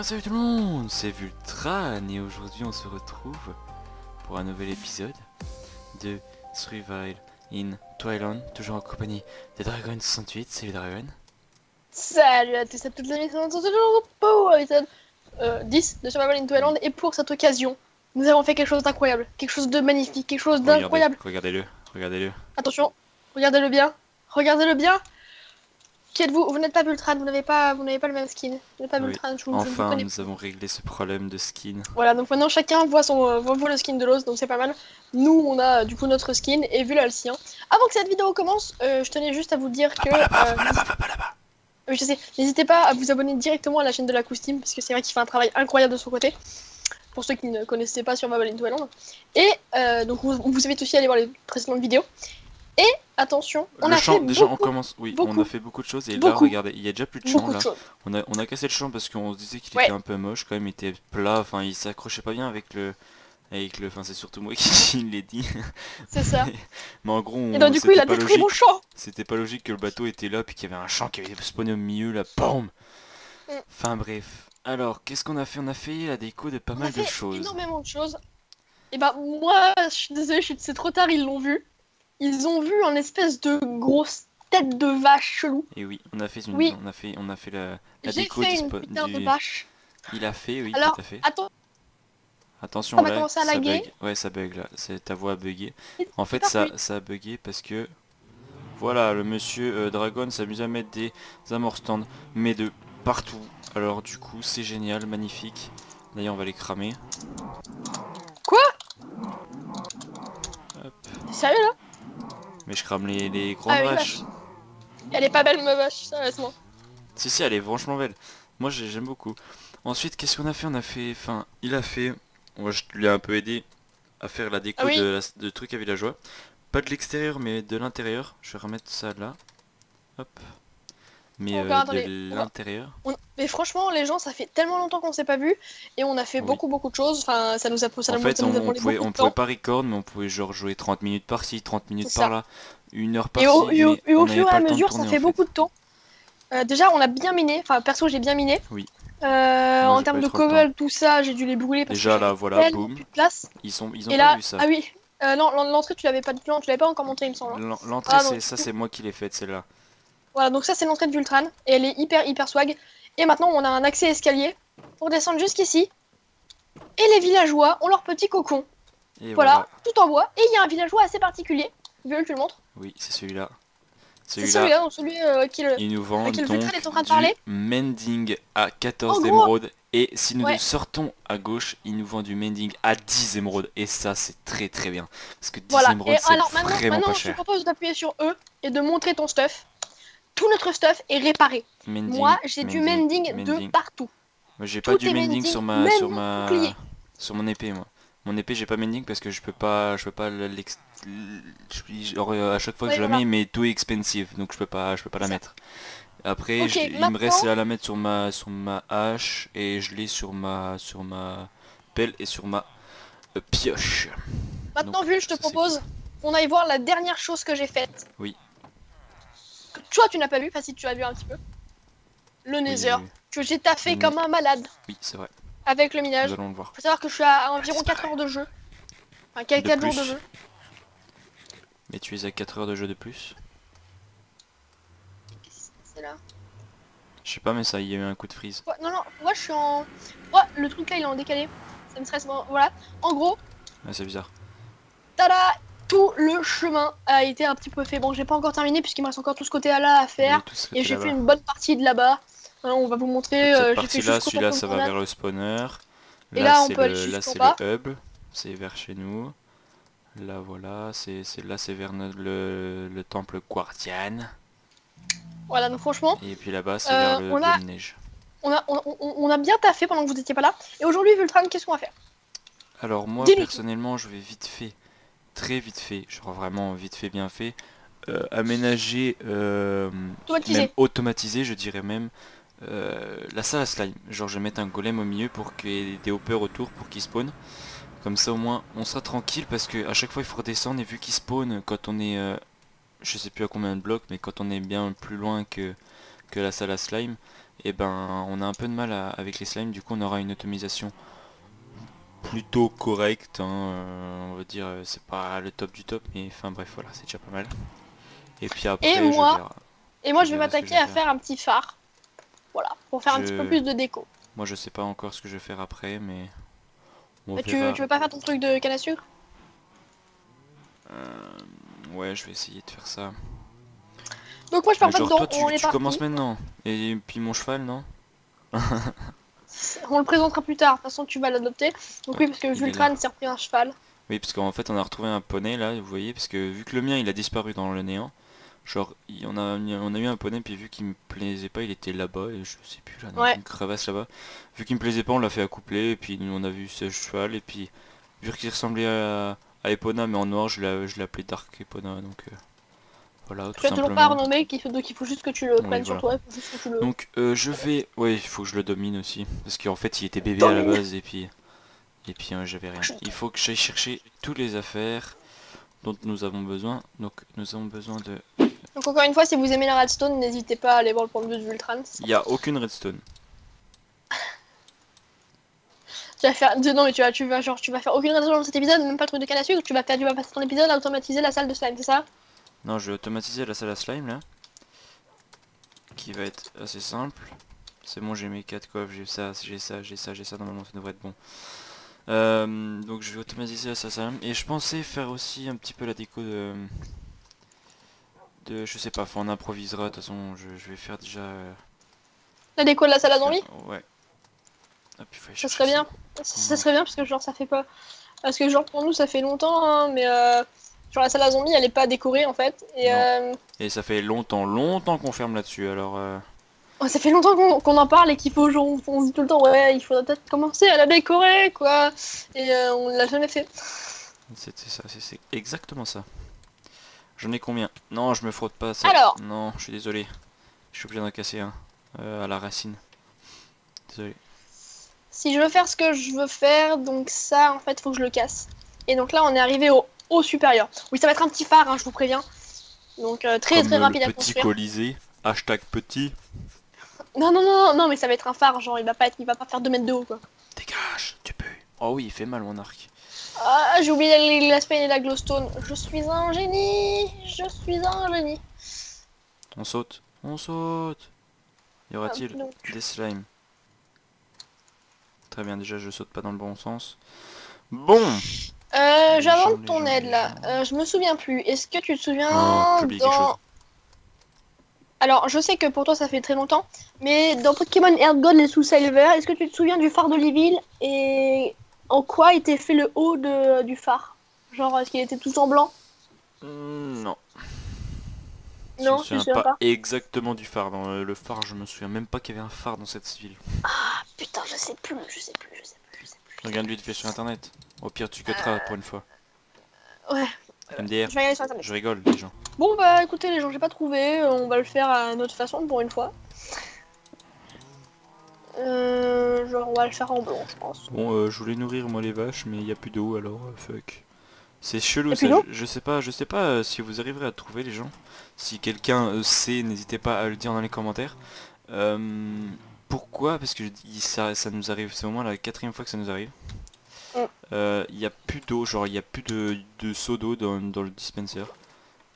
salut tout le monde, c'est Vultran et aujourd'hui on se retrouve pour un nouvel épisode de Survival in Twilight, toujours en compagnie des Dragon68, salut Dragon. Salut à tous et à toutes les amis, c'est toujours pour l'épisode 10 de Survival in Twilight et pour cette occasion, nous avons fait quelque chose d'incroyable, quelque chose de magnifique, quelque chose d'incroyable. Regardez-le. Attention, regardez-le bien, Qui êtes-vous? Vous n'êtes pas Vultran, vous n'avez pas le même skin. Vous n'êtes pas Vultran, je ne vous Enfin, connais nous avons réglé ce problème de skin. Voilà, donc maintenant chacun voit le skin de l'os, donc c'est pas mal. Nous, on a du coup notre skin et Vul a le sien. Avant que cette vidéo commence, je tenais juste à vous dire que... Pas là-bas. Oui, je sais, n'hésitez pas à vous abonner directement à la chaîne de la Coustime, parce que c'est vrai qu'il fait un travail incroyable de son côté. Pour ceux qui ne connaissaient pas sur Survival in Twilight. Et donc on vous invite aussi à aller voir les précédentes vidéos. Et attention, on a fait déjà on commence, on a fait beaucoup de choses et là regardez, il y a déjà plus de champ là. On a cassé le champ parce qu'on se disait qu'il était un peu moche quand même, il était plat, enfin il s'accrochait pas bien avec le... Enfin c'est surtout moi qui l'ai dit. C'est ça. Mais en gros, et donc du coup il a détruit mon champ. C'était pas logique que le bateau était là puis qu'il y avait un champ qui avait spawné au milieu là, BAM. Enfin bref. Alors, qu'est-ce qu'on a fait? On a fait la déco de pas mal de choses. Énormément de choses. Et bah moi, je suis désolée, c'est trop tard, ils l'ont vu. Ils ont vu un espèce de grosse tête de vache chelou. Et oui, on a fait une, on a fait la déco de vache. Il a fait, oui, alors, tout à fait. Attention, là, ça bug. Ouais, ça bug là. Ta voix a bugué. En fait, ça a bugué parce que voilà, le monsieur Dragon s'amuse à mettre des armor stands, mais de partout. Alors du coup, c'est génial, magnifique. D'ailleurs, on va les cramer. Quoi? Hop. T'es sérieux là? Mais je crame les grandes vaches. Elle est pas belle ma vache, sérieusement. Si, elle est franchement belle. Moi j'aime beaucoup. Ensuite, qu'est-ce qu'on a fait? On a fait... Enfin, il a fait... Moi je lui ai un peu aidé à faire la déco de trucs à villageois. Pas de l'extérieur mais de l'intérieur. Je vais remettre ça là. Hop. Mais de l'intérieur. Mais franchement les gens, ça fait tellement longtemps qu'on s'est pas vu. Et on a fait beaucoup de choses. Enfin ça nous a pris. En fait on pouvait pas record, mais on pouvait genre jouer 30 minutes par-ci, 30 minutes par-là, 1 heure par-ci. Et au fur et à mesure ça fait beaucoup de temps. Déjà on a bien miné. Enfin perso j'ai bien miné. Oui. En termes de cobble, tout ça, j'ai dû les brûler parce déjà que là voilà, boum. Plus de place. Ils ont et pas là, vu ça. Ah oui, non, l'entrée tu l'avais pas encore montré il me semble. L'entrée c'est moi qui l'ai faite celle-là. Voilà, donc ça c'est l'entrée de Vultran et elle est hyper swag. Et maintenant on a un accès escalier pour descendre jusqu'ici. Et les villageois ont leur petit cocon. Et voilà, tout en bois. Et il y a un villageois assez particulier. Vul, tu le montres? Oui, c'est celui-là. C'est celui-là, donc celui il nous vend donc est en train de parler. mending à 14 émeraudes. Et si nous sortons à gauche, il nous vend du mending à 10 émeraudes. Et ça, c'est très bien. Parce que 10 émeraudes, c'est vraiment pas cher. Je te propose d'appuyer sur E et de montrer ton stuff. Tout notre stuff est réparé. Moi, j'ai du mending de partout. Moi, j'ai pas du mending sur mon épée, moi. Mon épée, j'ai pas mending parce que je peux pas à chaque fois que je la mets, il met too expensive, donc je peux pas la mettre. Après, il me reste à la mettre sur ma hache et je l'ai sur ma pelle et sur ma pioche. Maintenant, Vul, je te propose qu'on aille voir la dernière chose que j'ai faite. Oui. Toi, tu n'as pas vu, enfin si tu as vu un petit peu. Le Nether, que j'ai taffé comme un malade. Oui, c'est vrai. Avec le minage. Nous allons le voir. Faut savoir que je suis à environ 4 heures de jeu. Enfin, 4 jours de jeu. Mais tu es à 4 heures de jeu de plus. C'est là. Je sais pas, mais ça, il y a eu un coup de freeze. Ouais, non, moi je suis en... Ouais, le truc là, il est en décalé. Ça me stresse. Voilà. En gros... Ouais, c'est bizarre. Tada! Tout le chemin a été un petit peu fait. Bon, j'ai pas encore terminé puisqu'il me reste encore tout ce côté là à faire. Et j'ai fait une bonne partie de là-bas. On va vous montrer. Cette partie-là, celui-là, ça va vers le spawner. Et là, on peut aller là, c'est le hub. C'est vers chez nous. Là, voilà. Là, c'est vers le temple Guardian. Voilà, donc franchement. Et puis là-bas, c'est vers le neige. On a bien taffé pendant que vous étiez pas là. Et aujourd'hui, Vultran, qu'est-ce qu'on va faire? Alors, moi, personnellement, je vais vite fait. Très vite fait. Genre vraiment vite fait, bien fait. Aménager. Même automatisé, je dirais même. La salle à slime, genre je vais mettre un golem au milieu pour qu'il y ait des hoppers autour pour qu'ils spawnent. Comme ça au moins on sera tranquille parce que à chaque fois il faut redescendre et vu qu'ils spawnent quand on est je sais plus à combien de blocs mais quand on est bien plus loin que la salle à slime, et ben on a un peu de mal avec les slimes, du coup on aura une automisation plutôt correcte, hein, on va dire, c'est pas le top du top, mais enfin bref, voilà, c'est déjà pas mal. Et puis Et après, moi, je vais verrai ce que je m'attaquer vais à faire. faire un petit phare. Voilà, pour faire un petit peu plus de déco. Moi je sais pas encore ce que je vais faire après, mais on Tu verra. veux pas faire ton truc de canne à sucre? Ouais, je vais essayer de faire ça. Donc moi je pars pas Genre dedans, toi on est tu parti. commences maintenant. Et puis mon cheval, non? On le présentera plus tard, de toute façon tu vas l'adopter. Donc oui, parce que Vultran s'est repris un cheval. Oui, parce qu'en fait on a retrouvé un poney là, vous voyez, parce que vu que le mien il a disparu dans le néant, genre on a eu un poney, puis vu qu'il me plaisait pas, il était là-bas, et je sais plus, là, dans une crevasse là-bas. Vu qu'il me plaisait pas, on l'a fait accoupler, et puis on a vu ce cheval, et puis vu qu'il ressemblait à Epona, mais en noir, je l'ai appelé Dark Epona, donc voilà, tout tu l'as toujours pas simplement. renommé, donc il faut juste que tu le prennes sur Voilà. toi. Juste que tu le... Donc je vais... Ouais, il faut que je le domine aussi, parce qu'en fait il était bébé à la base, et puis j'avais rien. Il faut que j'aille chercher toutes les affaires dont nous avons besoin. Donc nous avons besoin de... Donc encore une fois, si vous aimez la redstone, n'hésitez pas à aller voir le point de vue de Vultran. Il n'y a aucune redstone. Tu vas faire... Non mais tu vas faire aucune redstone dans cet épisode, même pas le truc de canne à sucre, tu vas passer ton épisode à automatiser la salle de slime, c'est ça? Non, je vais automatiser la salle à slime là. Qui va être assez simple. C'est bon, j'ai mes 4 coffres, j'ai ça, normalement ça devrait être bon. Donc je vais automatiser la salle à slime. Et je pensais faire aussi un petit peu la déco je sais pas, on improvisera, de toute façon je vais faire déjà... La déco de la salle à zombies? Ouais. Hop, ça serait bien. Ça serait bien parce que genre ça fait pas... Parce que genre pour nous ça fait longtemps, hein, mais genre la salle à zombies elle est pas décorée en fait. Et ça fait longtemps qu'on ferme là-dessus, alors... Oh, ça fait longtemps qu'on en parle et qu'il faut genre, on se dit tout le temps ouais il faudrait peut-être commencer à la décorer quoi. Et on l'a jamais fait. C'était ça, c'est exactement ça. J'en ai combien? Non, je me frotte pas ça. Alors. Non, je suis désolé. Je suis obligé d'en casser un à la racine. Désolé. Si je veux faire ce que je veux faire, donc ça en fait faut que je le casse. Et donc là on est arrivé au haut supérieur. Oui, ça va être un petit phare, hein, je vous préviens. Donc très rapide à construire. Petit colisée, hashtag petit. Non, mais ça va être un phare, genre il va pas faire 2 mètres de haut quoi. Dégage, tu peux. Oh oui, il fait mal mon arc. Ah, j'ai oublié la spine et la glowstone. Je suis un génie. On saute. Y aura-t-il des slimes? Très bien, déjà je saute pas dans le bon sens. Bon. J'avance ton aide là. Je me souviens plus. Est-ce que tu te souviens dans... Alors, je sais que pour toi ça fait très longtemps, mais dans Pokémon Earthgold et Soul Silver, est-ce que tu te souviens du phare de Liville et en quoi était fait le haut du phare? Genre, est-ce qu'il était tout en blanc? Non. Non, je me souviens pas exactement du phare. Dans le phare, je me souviens même pas qu'il y avait un phare dans cette ville. Ah putain, je sais plus. Regarde vite fait sur internet. Au pire, tu cutteras pour une fois. Ouais. MDR. Je vais aller sur internet. Je rigole, les gens. Bon bah écoutez les gens, j'ai pas trouvé, on va le faire à notre façon pour une fois. Genre on va le faire en blanc je pense. Bon je voulais nourrir moi les vaches mais il y a plus d'eau alors fuck. C'est chelou ça, je sais pas si vous arriverez à trouver les gens. Si quelqu'un sait, n'hésitez pas à le dire dans les commentaires. Pourquoi? Parce que ça nous arrive, c'est au moins la 4ème fois que ça nous arrive. Il y a plus d'eau, genre il y a plus de seau d'eau dans le dispenser.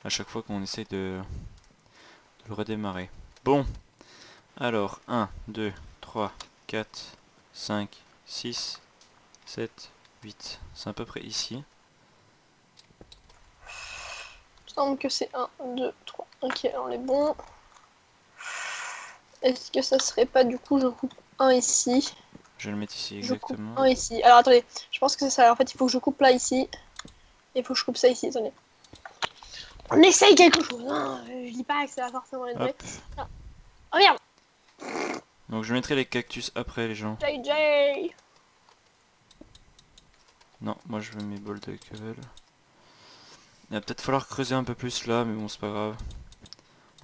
À chaque fois qu'on essaie de le redémarrer. Bon, alors 1, 2, 3, 4, 5, 6, 7, 8. C'est à peu près ici. Il me semble que c'est 1, 2, 3. Ok, on est bon. Est-ce que ça serait pas du coup je coupe un ici? Je vais le mettre ici exactement. Je coupe un ici. Alors attendez, je pense que c'est ça. En fait il faut que je coupe là ici. Et il faut que je coupe ça ici, attendez. On essaye quelque chose, hein. Je dis pas que ça va forcément être vrai. Oh merde. Donc je mettrai les cactus après les gens. JJ. Non, moi je veux mes bols de cobble. Il va peut-être falloir creuser un peu plus là, mais bon c'est pas grave.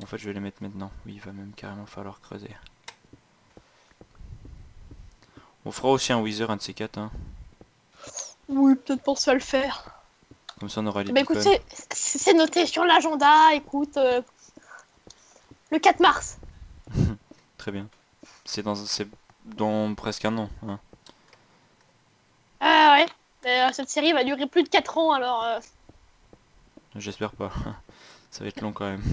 En fait je vais les mettre maintenant. Oui, il va même carrément falloir creuser. On fera aussi un wither, un de ces 4 hein. Oui, peut-être pour ça le faire. Comme ça on aura les bah écoute, c'est noté sur l'agenda, écoute, le 4 mars. Très bien. C'est dans presque un an. Hein. Ah ouais. Cette série va durer plus de 4 ans alors. J'espère pas. Ça va être long quand même.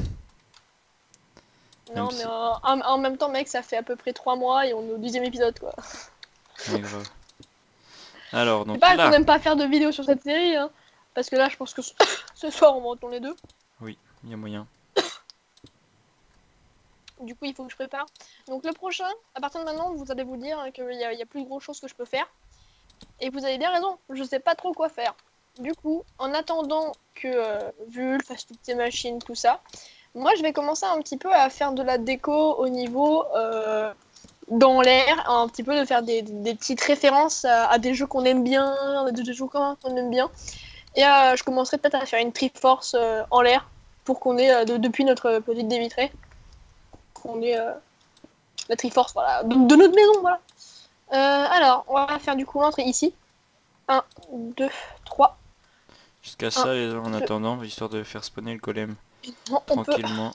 Non, mais en même temps, mec, ça fait à peu près 3 mois et on est au 10e épisode, quoi. Ouais, grave. Alors, donc pas là... qu'on n'aime pas faire de vidéos sur cette série, hein. Parce que là, je pense que ce soir, on va retourner les deux. Oui, il y a moyen. Du coup, il faut que je prépare. Donc le prochain, à partir de maintenant, vous allez vous dire hein, qu'il y a plus grand chose que je peux faire. Et vous avez bien raison, je sais pas trop quoi faire. Du coup, en attendant que Vulf fasse toutes ces machines, tout ça, moi je vais commencer un petit peu à faire de la déco au niveau dans l'air, un petit peu de faire des petites références à des jeux qu'on aime bien, des jeux qu'on aime bien. Et je commencerai peut-être à faire une Triforce en l'air pour qu'on ait, depuis notre petite baie vitrée, qu'on ait la Triforce voilà, de notre maison. Voilà. Alors, on va faire du coup l'entrée ici. 1, 2, 3. Jusqu'à ça, et en attendant, histoire de faire spawner le golem non, tranquillement.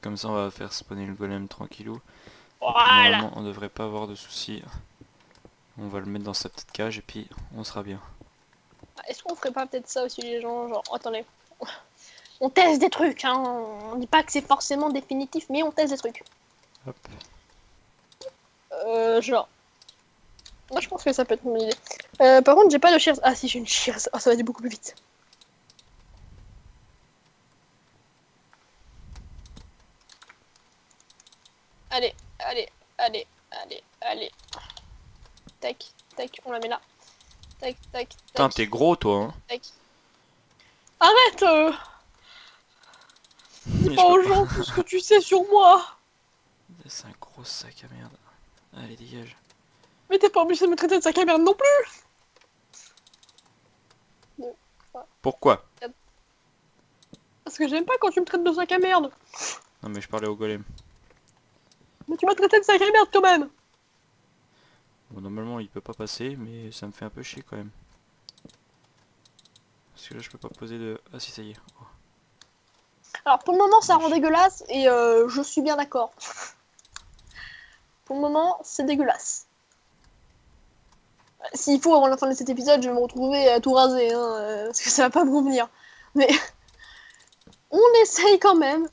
Comme ça, on va faire spawner le golem tranquillou. Voilà. Normalement, on devrait pas avoir de soucis. On va le mettre dans sa petite cage et puis on sera bien. Est-ce qu'on ferait pas peut-être ça aussi les gens, genre, attendez, on teste des trucs, hein. On dit pas que c'est forcément définitif, mais on teste des trucs. Hop. Genre. Moi je pense que ça peut être une bonne idée. Par contre j'ai pas de shears. Ah si j'ai une shears. Oh, ça va aller beaucoup plus vite. Allez, allez, allez, allez, allez. Tac, tac, on la met là. Tac, tac, tac. Putain, t'es gros toi hein. Tac. Arrête dis pas aux gens tout ce que tu sais sur moi. C'est un gros sac à merde. Allez, dégage. Mais t'es pas obligé de me traiter de sac à merde non plus. Pourquoi? Parce que j'aime pas quand tu me traites de sac à merde. Non mais je parlais au golem. Mais tu m'as traité de sac à merde quand même. Bon, normalement il peut pas passer, mais ça me fait un peu chier quand même. Parce que là je peux pas poser de... Ah si, ça y est. Oh. Alors pour le moment ça rend dégueulasse et je suis bien d'accord. Pour le moment c'est dégueulasse. S'il faut avant la fin de cet épisode je vais me retrouver tout rasé hein, parce que ça va pas me convenir. Mais on essaye quand même.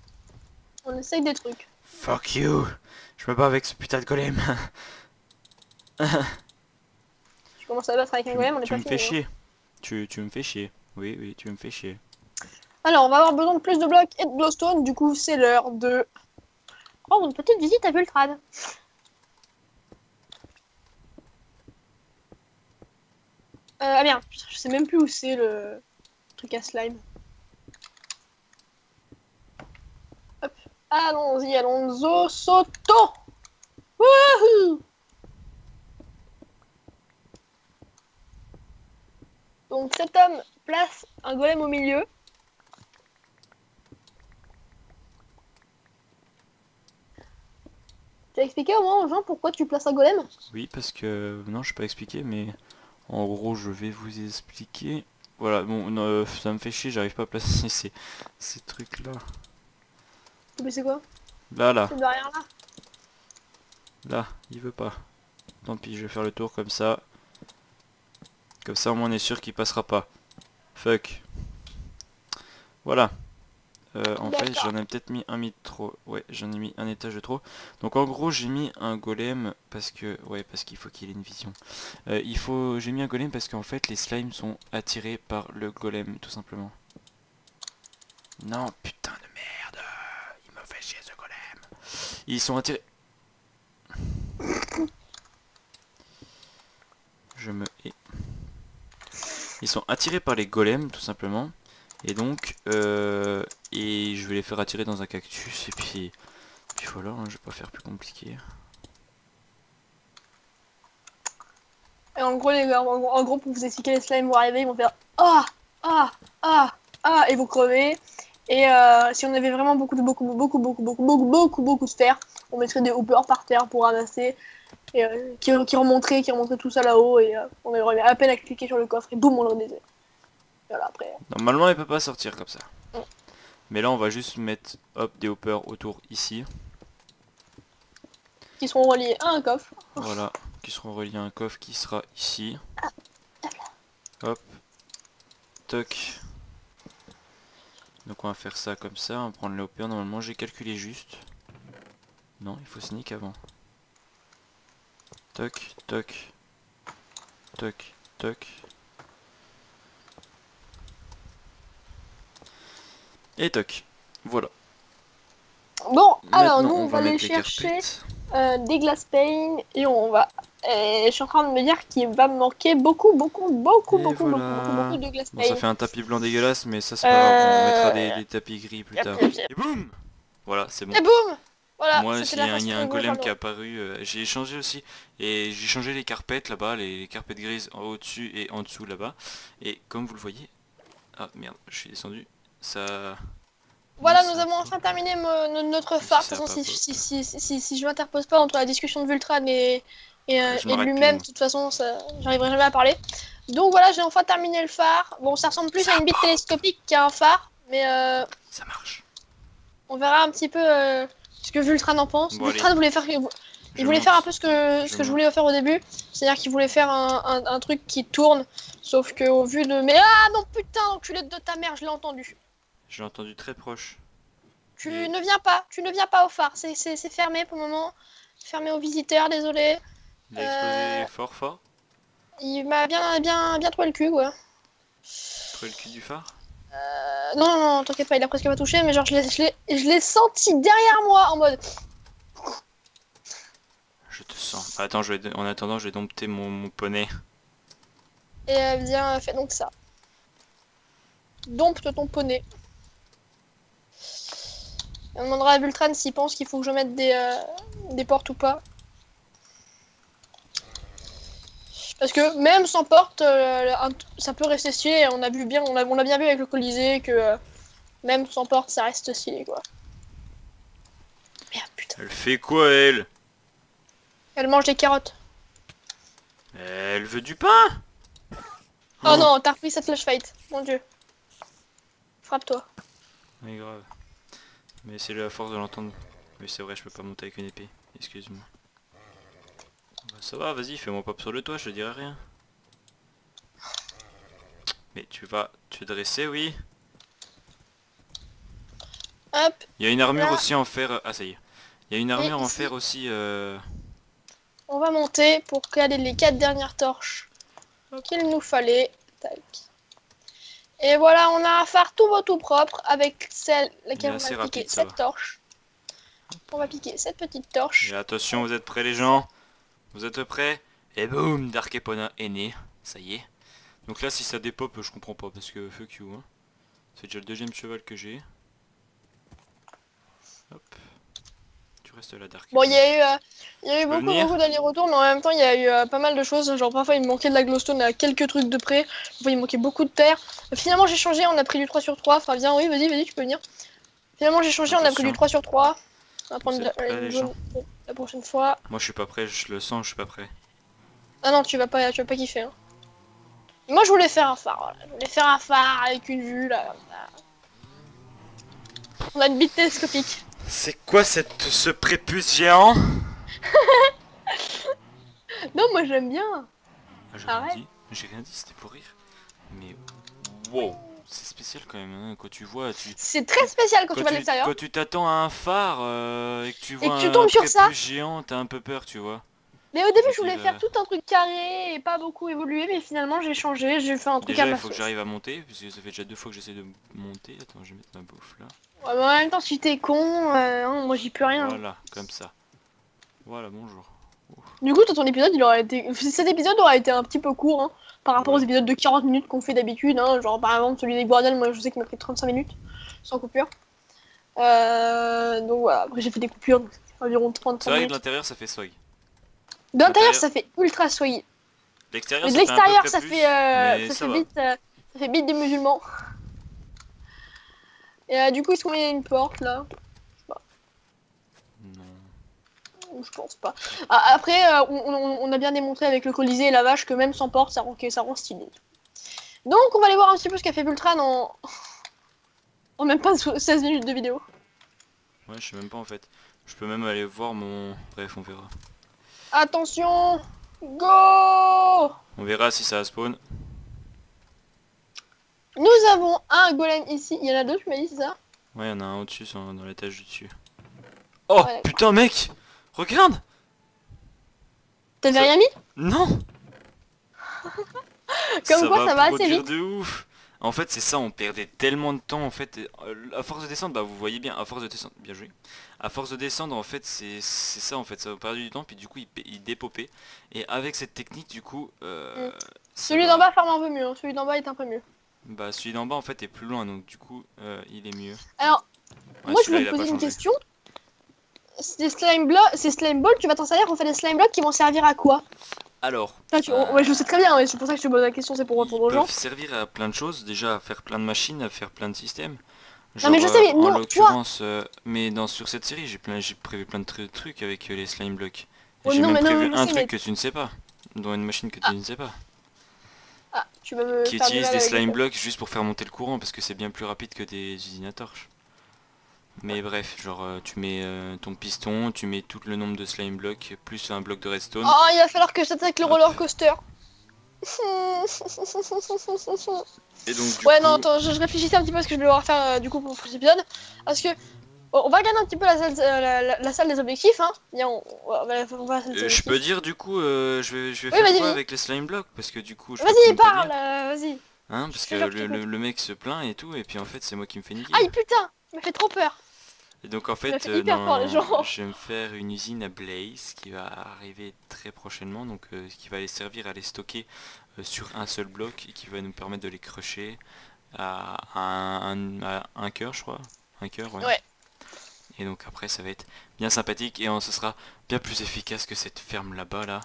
On essaye des trucs. Fuck you. Je me bats avec ce putain de golem. Tu commences à battre avec un golem, on est pas fini. Tu me fais chier. Tu me fais chier. Oui, oui, tu me fais chier. Alors, on va avoir besoin de plus de blocs et de glowstone. Du coup, c'est l'heure de... Oh, une petite visite à Vultrad. Ah merde, je sais même plus où c'est le truc à slime. Hop, allons-y, Alonso, Soto. Wouhou! Donc cet homme place un golem au milieu. T'as expliqué au moins aux gens pourquoi tu places un golem? Oui, parce que... Non, je peux pas expliquer, mais... En gros, je vais vous expliquer. Voilà, bon, ça me fait chier, j'arrive pas à placer ces trucs-là. Mais c'est quoi? Là. C'est derrière là. Là, il veut pas. Tant pis, je vais faire le tour comme ça. Comme ça, au moins on est sûr qu'il passera pas. Fuck. Voilà. En fait, j'en ai peut-être mis un trop. Ouais, j'en ai mis un étage de trop. Donc en gros, j'ai mis un golem parce que... Ouais, parce qu'il faut qu'il ait une vision. J'ai mis un golem parce qu'en fait, les slimes sont attirés par le golem, tout simplement. Non, putain de merde. Il me fait chier ce golem. Ils sont attirés... Je me hais. Ils sont attirés par les golems, tout simplement. Et donc, et je vais les faire attirer dans un cactus, et puis voilà, hein, je vais pas faire plus compliqué. Et en gros, les gars, en gros, pour vous expliquer, les slimes vont arriver, ils vont faire ah, ah, ah, ah, et vous crevez. Et si on avait vraiment beaucoup de sphères, on mettrait des hoppers par terre pour ramasser, et qui remonteraient tout ça là-haut, et on aurait à peine à cliquer sur le coffre, et boum, on le désert. Voilà, après. Normalement, il peut pas sortir comme ça. Mais là on va juste mettre hop des hoppers autour ici. Qui seront reliés à un coffre. Voilà, qui seront reliés à un coffre qui sera ici. Hop. Toc. Donc on va faire ça comme ça, on va prendre les hoppers. Normalement j'ai calculé juste. Non, il faut sneak avant. Toc, toc. Toc, toc. Et toc. Voilà. Bon, alors maintenant, nous on va aller chercher des glass pane et on va... je suis en train de me dire qu'il va me manquer beaucoup de glass pane. Bon, ça fait un tapis blanc dégueulasse, mais ça c'est pas grave, on mettra des tapis gris plus tard. Et boum. Voilà, c'est bon. Et boum. Voilà, moi, il y a un golem qui est apparu, j'ai changé aussi, et j'ai changé les carpettes là-bas, les carpettes grises en au-dessus et en dessous là-bas, et comme vous le voyez, ah merde, je suis descendu, ça... Voilà, nous avons enfin terminé notre phare. De toute façon, si je m'interpose pas entre la discussion de Vultran et lui-même, de toute façon, j'arriverai jamais à parler. Donc voilà, j'ai enfin terminé le phare. Bon, ça ressemble plus à une bite télescopique qu'à un phare, mais ça marche. On verra un petit peu ce que Vultran en pense. Bon, Vultran voulait faire, il voulait faire un peu ce que je voulais faire au début, c'est-à-dire qu'il voulait faire un truc qui tourne, sauf que au vu de... Mais ah non putain, enculé de ta mère, je l'ai entendu. Je l'ai entendu très proche. Tu ne viens pas au phare, c'est fermé pour le moment. Fermé aux visiteurs, désolé. Il a explosé fort. Il m'a bien trouvé le cul, quoi. Trouvé le cul du phare? Non, t'inquiète pas, il a presque pas touché, mais genre je l'ai senti derrière moi en mode... Je te sens. Attends, en attendant, je vais dompter mon poney. Et viens, fais donc ça. Dompte ton poney. On demandera à Vultran s'il pense qu'il faut que je mette des portes ou pas. Parce que même sans porte, ça peut rester stylé. On a bien vu avec le Colisée que même sans porte, ça reste stylé, quoi. Merde, putain. Elle fait quoi, elle? Elle mange des carottes. Elle veut du pain? Oh non, t'as repris cette flash fight. Mon dieu. Frappe-toi. Oui, grave. Mais c'est la force de l'entendre. Oui, c'est vrai, je peux pas monter avec une épée. Excuse-moi. Bah, ça va, vas-y, fais-moi pop sur le toit, je te dirai rien. Mais tu vas te dresser, oui. Hop. Il y a une armure aussi en fer. Ah, ça y est. Il y a une armure en fer aussi. On va monter pour caler les 4 dernières torches qu'il nous fallait. Tac. Et voilà, on a un phare tout beau tout propre avec laquelle on va piquer cette torche. On va piquer cette petite torche. Et attention, vous êtes prêts les gens? Vous êtes prêts? Et boum, Dark Epona est né. Ça y est. Donc là, si ça dépop, je comprends pas parce que fuck you. Hein. C'est déjà le deuxième cheval que j'ai. Hop. Tu restes là, Dark. Bon, il y a eu beaucoup d'allers-retours, mais en même temps, il y a eu pas mal de choses. Genre, parfois, il me manquait de la glowstone à quelques trucs de près. Parfois, il me manquait beaucoup de terre. Finalement, j'ai changé, on a pris du 3 sur 3. Enfin, viens, oui, vas-y, tu peux venir. Finalement, j'ai changé, on a pris du 3 sur 3. On va prendre la prochaine fois. Moi, je suis pas prêt, je le sens, je suis pas prêt. Ah non, tu vas pas kiffer. Hein. Moi, je voulais faire un phare. Voilà. Je voulais faire un phare avec une vue, là. On a une bite télescopique. C'est quoi ce prépuce géant? Non, moi j'aime bien. J'ai rien dit, c'était pour rire. Mais wow, c'est spécial quand même hein, quand tu vois. C'est très spécial quand tu vois l'extérieur. Quand tu t'attends à un phare et que tu vois un prépuce géant, t'as un peu peur, tu vois. Mais au début, je voulais faire tout un truc carré et pas beaucoup évolué, mais finalement j'ai changé, j'ai fait un truc à ma sauce. Il faut que j'arrive à monter, parce que ça fait déjà 2 fois que j'essaie de monter. Attends, je vais mettre ma bouffe là. Ouais, mais en même temps, si t'es con, moi j'y peux rien. Voilà, comme ça. Voilà, bonjour. Du coup, ton épisode, cet épisode aurait été un petit peu court, hein, par rapport aux épisodes de 40 minutes qu'on fait d'habitude, hein, genre par exemple celui des Guardians, moi je sais qu'il m'a pris 35 minutes, sans coupure. Donc voilà, après j'ai fait des coupures, donc c'est environ 30 minutes. C'est vrai que de l'intérieur ça fait swag. De l'intérieur ça fait ultra swag. L'extérieur ça fait bite des musulmans. Et du coup, est-ce qu'on met une porte là? Non. Je pense pas. Après, on a bien démontré avec le Colisée et la vache que même sans porte, ça rend stylé. Donc, on va aller voir un petit peu ce qu'a fait Vultran En même pas 16 minutes de vidéo. Ouais, je sais même pas en fait. Je peux même aller voir mon... Bref, on verra. Attention. Go. On verra si ça spawn. Nous avons un golem ici. Il y en a deux, tu m'as dit, c'est ça? Ouais, il y en a un au-dessus, dans l'étage du dessus. Oh, ouais, putain, mec. Regarde. T'avais rien mis? Non. Comme quoi, ça va assez vite. De ouf. En fait, c'est ça, on perdait tellement de temps en fait. À force de descendre, bah vous voyez bien, à force de descendre, bien joué. À force de descendre, en fait, c'est ça en fait, ça va perdre du temps, puis du coup, il dépopait. Et avec cette technique, du coup, celui d'en bas ferme un peu mieux, hein. Celui d'en bas est un peu mieux. Bah, celui d'en bas en fait est plus loin, donc du coup, il est mieux. Alors, ouais, moi je voulais te poser une question. Ces slime balls, tu vas t'en servir pour faire des slime blocks qui vont servir à quoi? Alors, ouais, je le sais très bien, ouais, c'est pour ça que je te pose la question, c'est pour répondre aux gens. Ils peuvent servir à plein de choses, déjà à faire plein de machines, à faire plein de systèmes. Genre, non mais je sais, mais en l'occurrence, mais sur cette série, j'ai prévu plein de trucs avec les slime blocks. J'ai même prévu un truc que tu ne sais pas, dont une machine que tu ne sais pas. Ah, tu vas me qui utilise des slime blocks juste pour faire monter le courant, parce que c'est bien plus rapide que des usines à torches. Mais bref, genre tu mets ton piston, tu mets tout le nombre de slime blocks, plus un bloc de redstone. Oh, il va falloir que j'attaque le roller coaster. Et donc, ouais, non, attends, je réfléchissais un petit peu à ce que je vais devoir faire du coup pour cet épisode. Parce que on va regarder un petit peu la salle des objectifs, hein. Bien, je peux dire du coup, je vais faire quoi avec les slime blocks, parce que du coup. Vas-y, parle, vas-y. Hein, parce que le mec se plaint et tout, et puis en fait c'est moi qui me fais niquer. Aïe putain, ça me fait trop peur. Et donc en fait, je vais me faire une usine à Blaze qui va arriver très prochainement, donc qui va les servir à les stocker sur un seul bloc et qui va nous permettre de les crusher à un cœur, je crois. Un cœur, ouais. Et donc après ça va être bien sympathique et ce sera bien plus efficace que cette ferme là-bas là.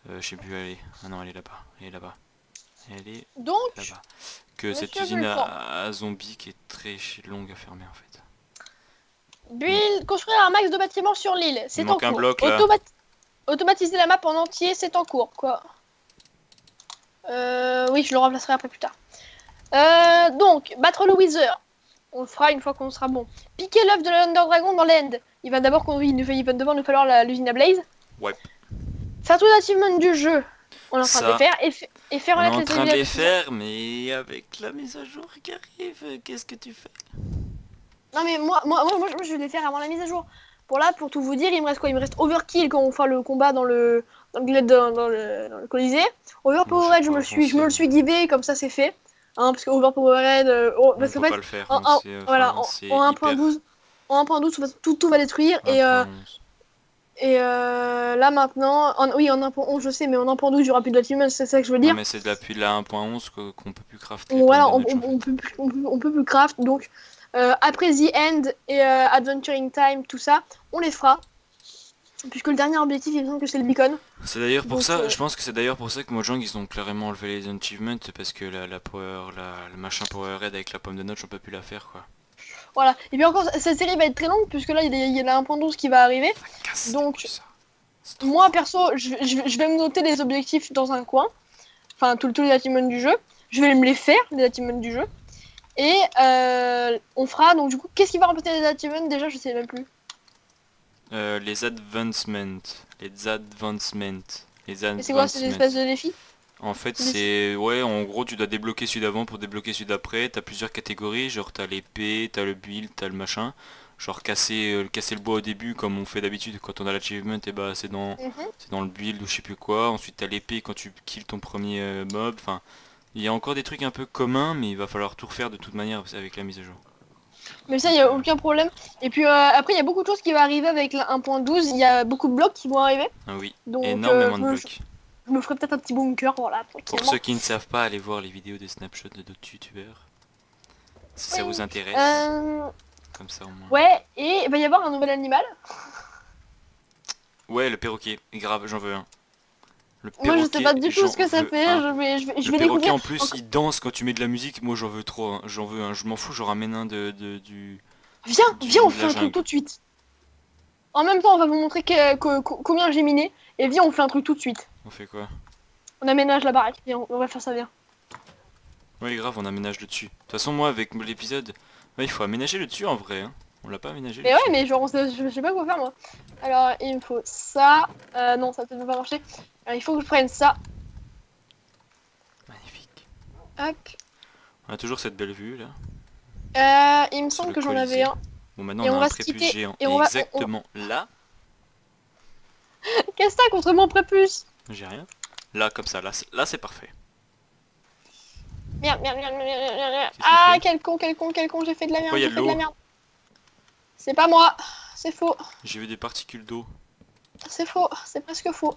Je sais plus où elle est. Ah non, elle est là-bas. Elle est là-bas. Elle est là-bas. Que cette usine à zombies qui est très longue à fermer en fait. Build, construire un max de bâtiments sur l'île, c'est en cours. Un bloc, là. Automatiser la map en entier, c'est en cours, quoi. Oui, je le remplacerai après plus tard. Donc, battre le Wither. On le fera une fois qu'on sera bon. Piquer l'œuf de l'Under Dragon dans l'end. Il va d'abord d'abord nous falloir l'usine à Blaze. Ouais. Faire tous les achievements du jeu. On est en train de les faire et faire on est en train de les faire, mais avec la mise à jour qui arrive, qu'est-ce que tu fais? Non mais moi je vais les faire avant la mise à jour. Pour tout vous dire, il me reste quoi? Il me reste Overkill quand on fera le combat dans le Colisée. Overpowered, je me le suis givé, comme ça c'est fait. Hein, parce que Overpowered, parce qu'en fait, en 1.12, en 1.12 tout va détruire et là maintenant, oui en 1.11 je sais, mais en 1.12 il y aura plus d'achievements, c'est ça que je veux dire. Non mais c'est depuis la 1.11 qu'on peut plus crafter. Voilà, on peut plus craft, donc après The End et Adventuring Time, tout ça, on les fera. Puisque le dernier objectif, il me semble que c'est le beacon. C'est d'ailleurs pour ça, je pense que c'est d'ailleurs pour ça que Mojang ils ont clairement enlevé les achievements, parce que le machin Powerhead avec la pomme de notch on peut plus la faire quoi. Voilà, et puis encore cette série va être très longue puisque là il y a la 1.12 qui va arriver. Donc moi perso, je vais me noter les objectifs dans un coin. Enfin tous les achievements du jeu. Je vais me les faire, les achievements du jeu. Et on fera, donc du coup, qu'est-ce qui va remplacer les achievements déjà, je sais même plus. Les advancements. Et c'est quoi, c'est des espèces de défis? En fait c'est, ouais, en gros tu dois débloquer celui d'avant pour débloquer celui d'après. T'as plusieurs catégories, genre t'as l'épée, t'as le build, t'as le machin. Genre casser le bois au début comme on fait d'habitude quand on a l'achievement, et bah c'est dans le build ou je sais plus quoi. Ensuite t'as l'épée quand tu kills ton premier mob, enfin... Il y a encore des trucs un peu communs, mais il va falloir tout refaire de toute manière avec la mise à jour. Mais ça, il n'y a aucun problème. Et puis après, il y a beaucoup de choses qui vont arriver avec la 1.12. Il y a beaucoup de blocs qui vont arriver. Ah oui, donc, énormément de blocs. Je me ferai peut-être un petit bunker, voilà. Pour ceux qui ne savent pas, allez voir les vidéos des snapshots de d'autres youtubeurs. Si ça vous intéresse. Comme ça au moins. Ouais, et il va y avoir un nouvel animal. Ouais, le perroquet. Grave, j'en veux un. Moi je sais pas du tout ce que ça fait, je vais découvrir. En plus il danse quand tu mets de la musique, moi j'en veux trop, hein. J'en veux un, je m'en fous, j'en ramène un du... Viens on fait un truc tout de suite. En même temps on va vous montrer combien j'ai miné, et viens on fait un truc tout de suite. On fait quoi? On aménage la baraque, viens, on va faire ça bien. Ouais grave, on aménage le dessus. De toute façon moi avec l'épisode, Ouais, il faut aménager le dessus en vrai. Hein. On l'a pas aménagé. Mais ouais, mais genre, je sais pas quoi faire moi. Alors, il me faut ça. Non, ça peut pas marcher. Alors, il faut que je prenne ça. Magnifique. Hop. On a toujours cette belle vue là. Il me semble que j'en avais un. Bon, maintenant on a un prépuce géant. Et exactement là. Qu'est-ce que t'as contre mon prépuce? J'ai rien. Là, comme ça, là c'est parfait. Merde. Ah, quel con, j'ai fait de la merde. Pourquoi y a de l'eau? C'est pas moi, c'est faux. J'ai vu des particules d'eau. C'est faux, c'est presque faux.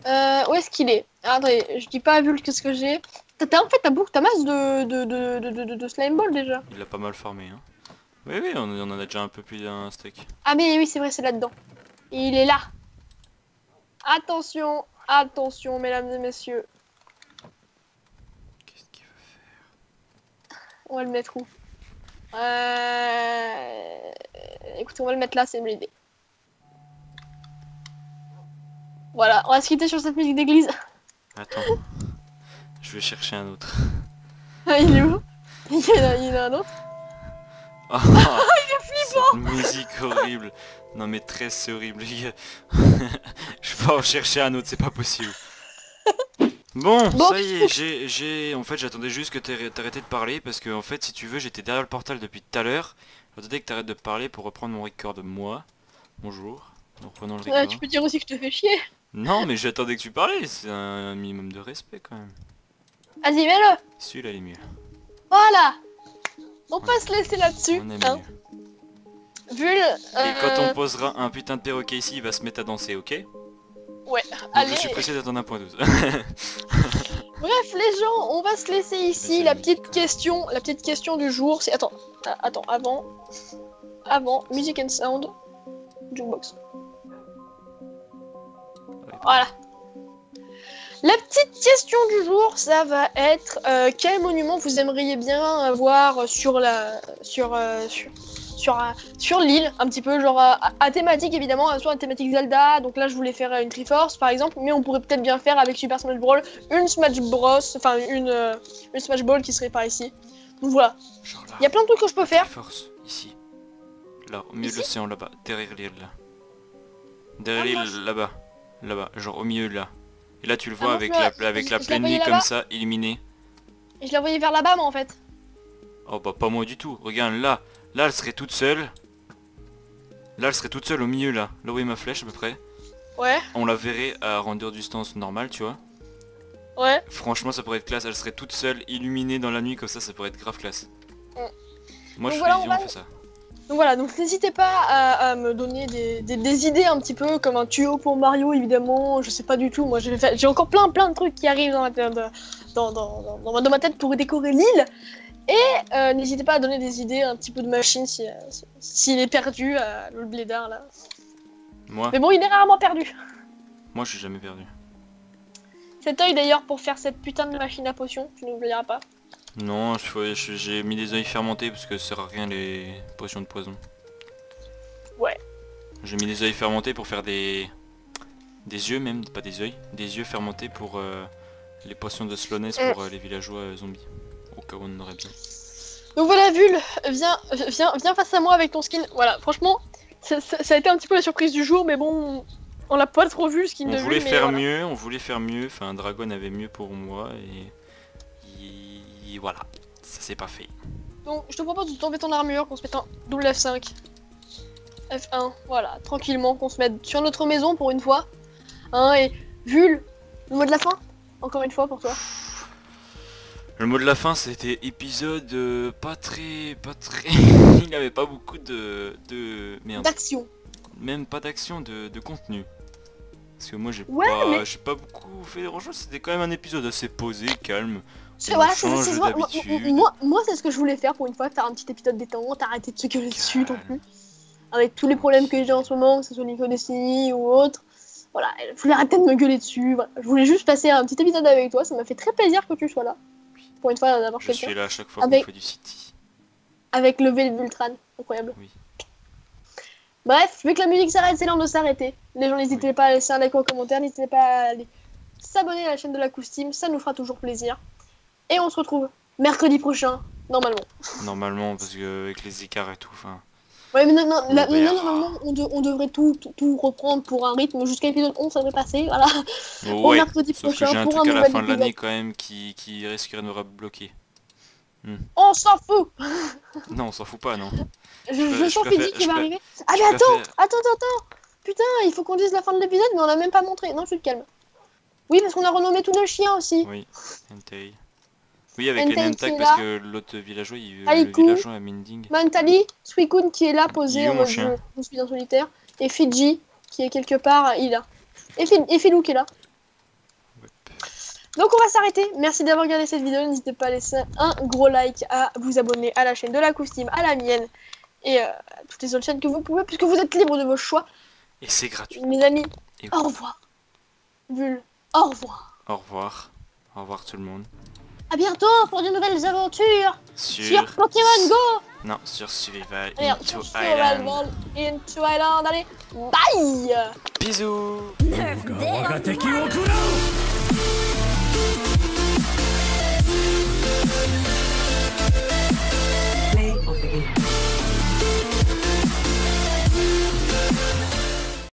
Où est-ce qu'il est? Attendez, je dis pas à Vul qu'est-ce que j'ai. En fait, t'as masse de slime ball déjà. Il l'a pas mal formé, hein. Oui, on en a déjà un peu plus d'un steak. Ah mais oui, c'est vrai, c'est là-dedans. Il est là. Attention, attention, mesdames et messieurs. Qu'est-ce qu'il veut faire? On va le mettre où? Écoutez, on va le mettre là, c'est une idée. Voilà, on va se quitter sur cette musique d'église. Attends, je vais chercher un autre. Il est où? Il y en a un autre. Oh, il est flippant. Cette musique horrible. Non mais très c'est horrible les gars. Je vais en chercher un autre, c'est pas possible. Bon, ça y est, en fait j'attendais juste que t'arrêtais de parler parce que en fait si tu veux j'étais derrière le portal depuis tout à l'heure. J'attendais que t'arrêtes de parler pour reprendre mon record de moi. Bonjour, nous reprenons le record. Tu peux dire aussi que je te fais chier. Non mais j'attendais que tu parlais, c'est un minimum de respect quand même. Vas-y, mets-le. Celui-là il est mieux. Voilà. On peut se laisser là-dessus. Hein. Vul. Et quand on posera un putain de perroquet ici, il va se mettre à danser, ok? Ouais, donc allez. Je suis pressé d'attendre 1.12. Bref, les gens, on va se laisser ici. La petite question du jour, c'est... Attends, avant, Music and Sound, Jukebox. Voilà. La petite question du jour, ça va être quel monument vous aimeriez bien voir sur l'île, un petit peu genre à thématique évidemment, soit à thématique Zelda, donc là je voulais faire une Triforce par exemple, mais on pourrait peut-être bien faire avec Super Smash Bros. Une Smash Bros, enfin une Smash Ball qui serait par ici. Donc voilà, il y a plein de trucs que je peux faire. Triforce, ici. Là, au milieu de l'océan, là-bas, derrière l'île là. Derrière l'île, là-bas. Là-bas, genre au milieu là. Et là tu le vois avec la pleine nuit comme ça, illuminée. Et je la voyais vers là-bas moi en fait. Oh bah pas moi du tout, regarde là. Là elle serait toute seule. Là elle serait toute seule au milieu là. Là où est ma flèche à peu près. Ouais. On la verrait à render distance normale tu vois. Ouais. Franchement ça pourrait être classe, elle serait toute seule, illuminée dans la nuit comme ça pourrait être grave classe. Moi donc je fais on fait ça. Donc voilà, donc n'hésitez pas à me donner des idées un petit peu comme un tuyau pour Mario évidemment, je sais pas du tout, moi j'ai encore plein de trucs qui arrivent dans ma tête pour décorer l'île. Et n'hésitez pas à donner des idées, un petit peu de machine s'il est perdu, le blédard là. Moi. Mais bon, il est rarement perdu. Moi je suis jamais perdu. Cet œil d'ailleurs pour faire cette putain de machine à potions, tu n'oublieras pas. Non, j'ai mis des œils fermentés parce que ça sert à rien les potions de poison. Ouais. J'ai mis des œils fermentés pour faire des yeux même, pas des œils, des yeux fermentés pour les potions de slowness pour les villageois zombies. Au cas où on en aurait besoin. Donc voilà, Vul, viens face à moi avec ton skin. Voilà, franchement, ça a été un petit peu la surprise du jour, mais bon, on l'a pas trop vu le skin de Vul. On voulait faire mieux, enfin Dragon avait mieux pour moi et voilà, ça s'est pas fait. Donc je te propose de tomber ton armure, qu'on se mette en double F5. F1, voilà, tranquillement, qu'on se mette sur notre maison pour une fois. Hein, et Vul, le mot de la fin, encore une fois pour toi. Le mot de la fin c'était épisode pas très... Il n'avait pas beaucoup de... Merde. D'action. Même pas d'action, de contenu. Parce que moi j'ai pas beaucoup fait grand chose, c'était quand même un épisode assez posé, calme. Voilà, moi c'est ce que je voulais faire pour une fois, faire un petit épisode détente, arrêter de se gueuler dessus non plus. Avec tous les problèmes que j'ai en ce moment, que ce soit Nico Destiny ou autre. Voilà, je voulais arrêter de me gueuler dessus, voilà. Je voulais juste passer un petit épisode avec toi, ça m'a fait très plaisir que tu sois là. Pour une fois d'avoir quelqu'un. Je suis là à chaque fois qu'on fait du City. Avec le Vélibultran, incroyable. Oui. Bref, vu que la musique s'arrête, c'est l'heure de s'arrêter. Les gens n'hésitez pas à laisser un like en commentaire, n'hésitez pas à aller s'abonner à la chaîne de la Coustime, ça nous fera toujours plaisir. Et on se retrouve mercredi prochain Normalement. Normalement, parce que avec les écarts et tout, enfin... Ouais, mais non, normalement, on devrait tout reprendre pour un rythme jusqu'à l'épisode 11, ça devrait passer, voilà. Au Ouais, mercredi sauf que prochain, j'ai un pour truc un à la nouvel fin de l'année épisode. quand même qui risquerait de me bloquer. On s'en fout. Non, on s'en fout pas, non. Je sens Fidji qui va arriver. Ah mais attends. Putain, il faut qu'on dise la fin de l'épisode, mais on a même pas montré. Non, tu te calmes. Oui, parce qu'on a renommé tous nos chiens aussi. Oui, Entei. Oui, avec les name tags, parce que l'autre villageois, le Alikou, villageois à Mending. Mantali, Suicune qui est là, posé en mode chien. je suis un solitaire. Et Fidji, qui est quelque part, il est là. Et Filou qui est là. Ouais. Donc on va s'arrêter. Merci d'avoir regardé cette vidéo. N'hésitez pas à laisser un gros like, à vous abonner à la chaîne de la Coustime, à la mienne. Et à toutes les autres chaînes que vous pouvez, puisque vous êtes libre de vos choix. Et c'est gratuit. Mes amis, au revoir. Bulle, au revoir. Au revoir. Au revoir tout le monde. A bientôt pour de nouvelles aventures sur Pokémon Go. Non, sur Survival Into Island. Allez, bye. Bisous.